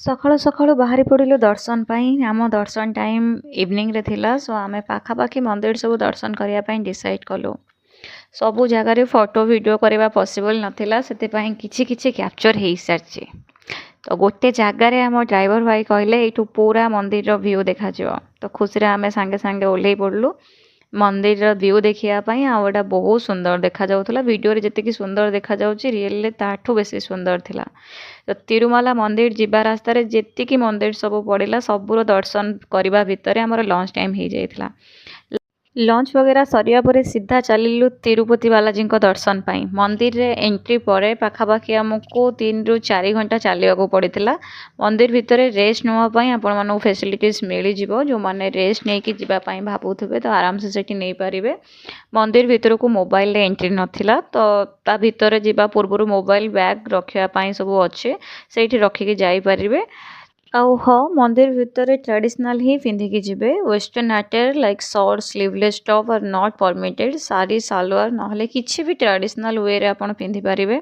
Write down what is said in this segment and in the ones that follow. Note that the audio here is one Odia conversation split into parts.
ସକାଳୁ ସକାଳୁ ବାହାରି ପଡ଼ିଲୁ ଦର୍ଶନ ପାଇଁ। ଆମ ଦର୍ଶନ ଟାଇମ୍ ଇଭିନିଂରେ ଥିଲା। ସୋ ଆମେ ପାଖାପାଖି ମନ୍ଦିର ସବୁ ଦର୍ଶନ କରିବା ପାଇଁ ଡିସାଇଡ଼୍ କଲୁ। ସବୁ ଜାଗାରେ ଫଟୋ ଭିଡ଼ିଓ କରିବା ପସିବଲ୍ ନଥିଲା, ସେଥିପାଇଁ କିଛି କିଛି କ୍ୟାପଚର୍ ହେଇସାରିଛି। ତ ଗୋଟେ ଜାଗାରେ ଆମ ଡ୍ରାଇଭର ଭାଇ କହିଲେ ଏଇଠୁ ପୁରା ମନ୍ଦିରର ଭ୍ୟୁ ଦେଖାଯିବ। ତ ଖୁସିରେ ଆମେ ସାଙ୍ଗେ ସାଙ୍ଗେ ଓହ୍ଲେଇ ପଡ଼ିଲୁ ମନ୍ଦିରର ଭ୍ୟୁ ଦେଖିବା ପାଇଁ। ଆଉ ଏଇଟା ବହୁତ ସୁନ୍ଦର ଦେଖାଯାଉଥିଲା। ଭିଡ଼ିଓରେ ଯେତିକି ସୁନ୍ଦର ଦେଖାଯାଉଛି ରିଏଲରେ ତାଠୁ ବେଶୀ ସୁନ୍ଦର ଥିଲା। ତ ତିରୁମାଲା ମନ୍ଦିର ଯିବା ରାସ୍ତାରେ ଯେତିକି ମନ୍ଦିର ସବୁ ପଡ଼ିଲା ସବୁର ଦର୍ଶନ କରିବା ଭିତରେ ଆମର ଲଞ୍ଚ ଟାଇମ୍ ହେଇଯାଇଥିଲା। ଲଞ୍ଚ ବଗେରା ସରିବା ପରେ ସିଧା ଚାଲିଲୁ ତିରୁପତି ବାଲାଜୀଙ୍କ ଦର୍ଶନ ପାଇଁ। ମନ୍ଦିରରେ ଏଣ୍ଟ୍ରି ପରେ ପାଖାପାଖି ଆମକୁ 3 ରୁ 4 ଘଣ୍ଟା ଚାଲିବାକୁ ପଡ଼ିଥିଲା। ମନ୍ଦିର ଭିତରେ ରେଷ୍ଟ ନେବା ପାଇଁ ଆପଣମାନଙ୍କୁ ଫେସିଲିଟିଜ୍ ମିଳିଯିବ। ଯେଉଁମାନେ ରେଷ୍ଟ ନେଇକି ଯିବା ପାଇଁ ଭାବୁଥିବେ ତ ଆରାମସେ ସେଠି ନେଇପାରିବେ। ମନ୍ଦିର ଭିତରକୁ ମୋବାଇଲରେ ଏଣ୍ଟ୍ରି ନଥିଲା, ତ ତା ଭିତରେ ଯିବା ପୂର୍ବରୁ ମୋବାଇଲ ବ୍ୟାଗ୍ ରଖିବା ପାଇଁ ସବୁ ଅଛି, ସେଇଠି ରଖିକି ଯାଇପାରିବେ। ଆଉ ହଁ, ମନ୍ଦିର ଭିତରେ ଟ୍ରାଡ଼ିସନାଲ ହିଁ ପିନ୍ଧିକି ଯିବେ। Western attire like short sleeveless top are not permitted. Sari salwar ନହେଲେ କିଛି ବି ଟ୍ରାଡ଼ିସନାଲ ୱେରେ ଆପଣ ପିନ୍ଧିପାରିବେ।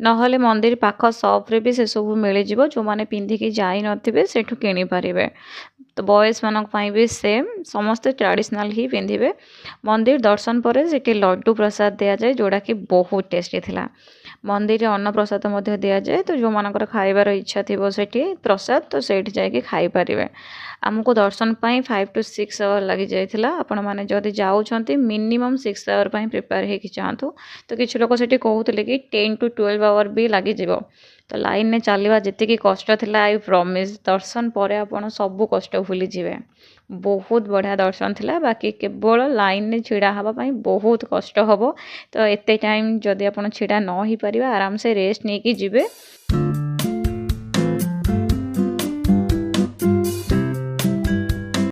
ନହେଲେ ମନ୍ଦିର ପାଖ ସପ୍ରେ ବି ସେସବୁ ମିଳିଯିବ। ଯେଉଁମାନେ ପିନ୍ଧିକି ଯାଇନଥିବେ ସେଠୁ କିଣିପାରିବେ। ତ ବଏଜ୍ମାନଙ୍କ ପାଇଁ ବି ସେମ୍, ସମସ୍ତେ ଟ୍ରାଡ଼ିସନାଲ ହିଁ ପିନ୍ଧିବେ। ମନ୍ଦିର ଦର୍ଶନ ପରେ ସେଠି ଲଡ଼ୁ ପ୍ରସାଦ ଦିଆଯାଏ, ଯେଉଁଟାକି ବହୁତ ଟେଷ୍ଟି ଥିଲା। ମନ୍ଦିରରେ ଅନ୍ନପ୍ରସାଦ ମଧ୍ୟ ଦିଆଯାଏ। ତ ଯେଉଁମାନଙ୍କର ଖାଇବାର ଇଚ୍ଛା ଥିବ ସେଠି ପ୍ରସାଦ, ତ ସେଇଠି ଯାଇକି ଖାଇପାରିବେ। ଆମକୁ ଦର୍ଶନ ପାଇଁ 5 to 6 ଆୱାର ଲାଗିଯାଇଥିଲା। ଆପଣମାନେ ଯଦି ଯାଉଛନ୍ତି ମିନିମମ୍ 6 ଆୱାର ପାଇଁ ପ୍ରିପେୟାର ହେଇକି ଯାଆନ୍ତୁ। ତ କିଛି ଲୋକ ସେଠି କହୁଥିଲେ କି 10 to 12 ଆୱାର ବି ଲାଗିଯିବ। ତ ଲାଇନରେ ଚାଲିବା ଯେତିକି କଷ୍ଟ ଥିଲା, ଆଇ ପ୍ରମିସ୍ ଦର୍ଶନ ପରେ ଆପଣ ସବୁ କଷ୍ଟ ଭୁଲିଯିବେ। ବହୁତ ବଢ଼ିଆ ଦର୍ଶନ ଥିଲା। ବାକି କେବଳ ଲାଇନରେ ଛିଡ଼ା ହେବା ପାଇଁ ବହୁତ କଷ୍ଟ ହେବ। ତ ଏତେ ଟାଇମ୍ ଯଦି ଆପଣ ଛିଡ଼ା ନ ହେଇପାରିବେ ଆରାମସେ ରେଷ୍ଟ ନେଇକି ଯିବେ।